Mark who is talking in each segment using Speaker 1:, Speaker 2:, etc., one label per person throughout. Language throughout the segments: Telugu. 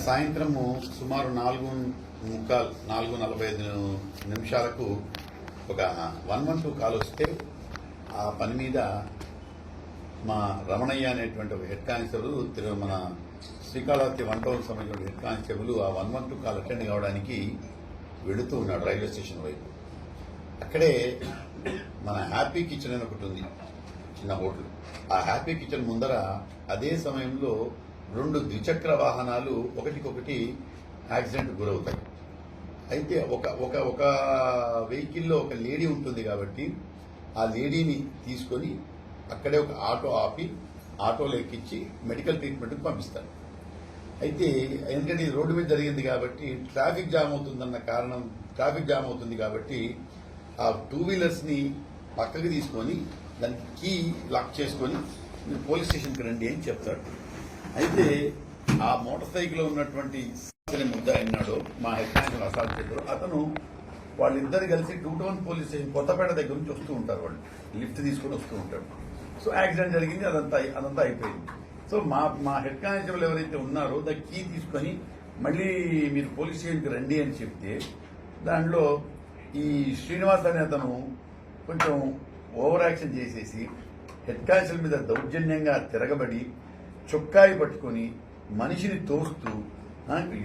Speaker 1: సాయంత్రము సుమారు 4:45 ఒక 112 కాల్ వస్తే ఆ పని మీద మా రమణయ్య అనేటువంటి ఒక హెడ్ కానిస్టేబుల్ మన శ్రీకాళహస్తి 1 టౌన్ సంబంధించిన హెడ్ కానిస్టేబుల్ ఆ 112 కాల్ అటెండ్ కావడానికి వెళుతూ ఉన్నాడు రైల్వే స్టేషన్ వైపు. అక్కడే మన హ్యాపీ కిచెన్ అని ఒకటి ఉంది, చిన్న హోటల్. ఆ హ్యాపీ కిచెన్ ముందర అదే సమయంలో 2 ద్విచక్ర వాహనాలు ఒకటికొకటి యాక్సిడెంట్ గురవుతాయి. అయితే ఒక వెహికల్లో ఒక లేడీ ఉంటుంది కాబట్టి ఆ లేడీని తీసుకొని అక్కడే ఒక ఆటో ఆపి ఆటోలో ఎక్కించి మెడికల్ ట్రీట్మెంట్కి పంపిస్తారు. అయితే ఎందుకంటే ఇది రోడ్డు మీద జరిగింది కాబట్టి ట్రాఫిక్ జామ్ అవుతుంది కాబట్టి ఆ 2 వీలర్స్ని పక్కకి తీసుకొని దానికి కీ లాక్ చేసుకొని మీరు పోలీస్ స్టేషన్కి రండి అని చెప్తాడు. అయితే ఆ మోటార్ సైకిల్ ఉన్నటువంటి ముద్ద అయినాడు మా హెడ్ కానిస్టేబుల్ అసాల్ట్ చేశారు. అతను వాళ్ళిద్దరు కలిసి 2 టౌన్ పోలీస్ స్టేషన్ కొత్తపేట దగ్గర నుంచి వస్తూ ఉంటారు. వాళ్ళు లిఫ్ట్ తీసుకొని వస్తూ ఉంటారు. సో యాక్సిడెంట్ జరిగింది, అదంతా అయిపోయింది. సో మా హెడ్ కానిస్టేబుల్ ఎవరైతే ఉన్నారో దాని కీ తీసుకొని మళ్ళీ మీరు పోలీస్ స్టేషన్కి రండి అని చెప్తే దాంట్లో ఈ శ్రీనివాస్ అనే అతను కొంచెం ఓవర్ యాక్షన్ చేసేసి హెడ్ కానిస్టేబుల్ మీద దౌర్జన్యంగా తిరగబడి చొక్కాయి పట్టుకొని మనిషిని తోస్తూ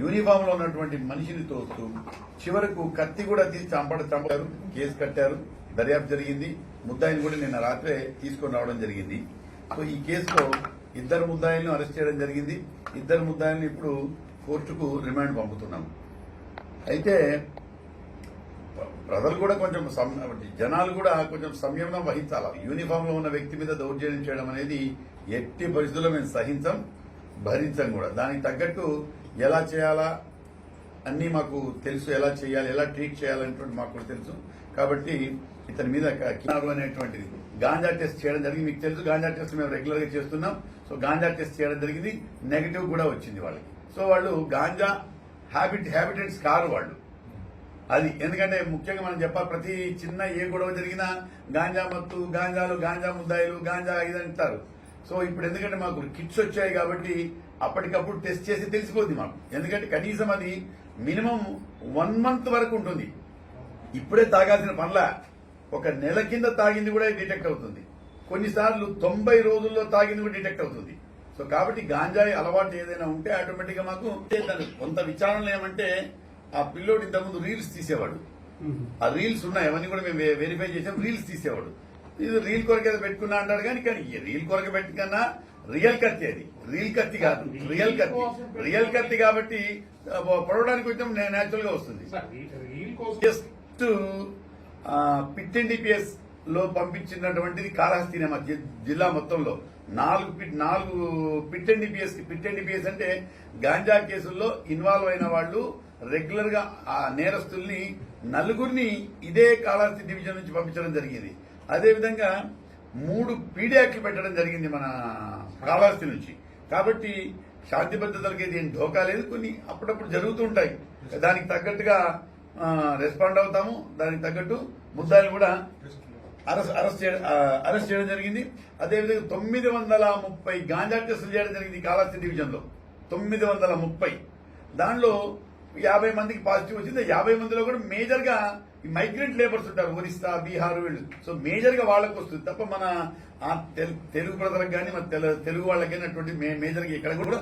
Speaker 1: యూనిఫామ్ లో ఉన్నటువంటి మనిషిని తోస్తూ చివరకు కత్తి కూడా తీసి చంపారు. కేసు కట్టారు, దర్యాప్తు జరిగింది. ముద్దాయిని కూడా నిన్న రాత్రే తీసుకొని రావడం జరిగింది. సో ఈ కేసులో 2 ముద్దాయిలను అరెస్ట్ చేయడం జరిగింది. 2 ముద్దాయిలను ఇప్పుడు కోర్టుకు రిమాండ్ పంపుతున్నాం. అయితే ప్రజలు కూడా కొంచెం జనాలు కూడా కొంచెం సంయమనం వహించాలి. యూనిఫామ్ లో ఉన్న వ్యక్తి మీద దౌర్జన్యం చేయడం అనేది ఎట్టి పరిస్థితుల్లో మేము భరించం కూడా. దానికి తగ్గట్టు ఎలా చేయాలా అన్నీ మాకు తెలుసు, ఎలా చేయాలి, ఎలా ట్రీట్ చేయాలనేటువంటి మాకు కూడా తెలుసు. కాబట్టి ఇతని మీద అనేటువంటిది గాంజా టెస్ట్ చేయడం జరిగింది. మీకు తెలుసు గాంజా టెస్ట్ మేము రెగ్యులర్ గా చేస్తున్నాం. సో గాంజా టెస్ట్ చేయడం జరిగింది, నెగటివ్ కూడా వచ్చింది వాళ్ళకి. సో వాళ్ళు గాంజా హ్యాబిటెట్స్ కారు వాళ్ళు. అది ఎందుకంటే ముఖ్యంగా మనం చెప్పాలి, ప్రతి చిన్న ఏ గొడవ జరిగినా గాంజా మత్తు, గాంజా ముద్దాయిలు, గాంజా ఇదంటారు. సో ఇప్పుడు ఎందుకంటే మాకు కిట్స్ వచ్చాయి కాబట్టి అప్పటికప్పుడు టెస్ట్ చేసి తెలిసిపోద్ది మాకు. ఎందుకంటే కనీసం అది మినిమం 1 మంత్ వరకు ఉంటుంది. ఇప్పుడే తాగాల్సిన పనుల ఒక నెల కింద తాగింది కూడా డిటెక్ట్ అవుతుంది. కొన్నిసార్లు 90 రోజుల్లో తాగింది కూడా డిటెక్ట్ అవుతుంది. సో కాబట్టి గాంజాయి అలవాటు ఏదైనా ఉంటే ఆటోమేటిక్ గా మాకు కొంత విచారణలు ఏమంటే ఆ పిల్లోడు ఇంతకుముందు రీల్స్ తీసేవాడు. ఆ రీల్స్ ఉన్నాయి, అవన్నీ కూడా మేము వెరిఫై చేసాం. రీల్స్ తీసేవాడు. ఇది రీల్ కొరకు ఏదో పెట్టుకున్నా అంటాడు కానీ రీల్ కొరకు పెట్టుకున్నా రియల్ కత్తి, అది రీల్ కత్తి కాదు, రియల్ కత్తి కాబట్టి పొడవడానికి కొంచెం నేచురల్ గా వస్తుంది. జస్ట్ పిట్ ఎన్డీపీఎస్ లో పంపించినటువంటిది కాళహస్తినే మా జిల్లా మొత్తంలో 4 పిట్ ఎన్డీపీఎస్ అంటే గాంజా కేసుల్లో ఇన్వాల్వ్ అయిన వాళ్ళు రెగ్యులర్ గా ఆ నేరస్తుల్ని 4 ఇదే కాళహస్తి డివిజన్ నుంచి పంపించడం జరిగింది. అదేవిధంగా 3 పీడీ యాక్ట్లు పెట్టడం జరిగింది మన కాళహస్తి నుంచి. కాబట్టి శాంతి భద్రతలకి ఏం ఢోకా లేదు. కొన్ని అప్పుడప్పుడు జరుగుతూ ఉంటాయి, దానికి తగ్గట్టుగా రెస్పాండ్ అవుతాము. దానికి తగ్గట్టు ముద్దాయిలు కూడా అరెస్ట్ చేయడం జరిగింది. అదేవిధంగా 930 గాంజా టెస్టులు చేయడం జరిగింది కాళహస్తి డివిజన్ లో. 930 దానిలో 50 మందికి పాజిటివ్ వచ్చింది. 50 మందిలో కూడా మేజర్ గా ఈ మైగ్రెంట్ లేబర్స్ ఉంటారు, ఒరిస్సా, బీహార్ వీళ్ళు. సో మేజర్ గా వాళ్ళకి వస్తుంది తప్ప మన తెలుగు ప్రజలకు కానీ మన తెలుగు వాళ్ళకి అటువంటి మేజర్ గా ఇక్కడ కూడా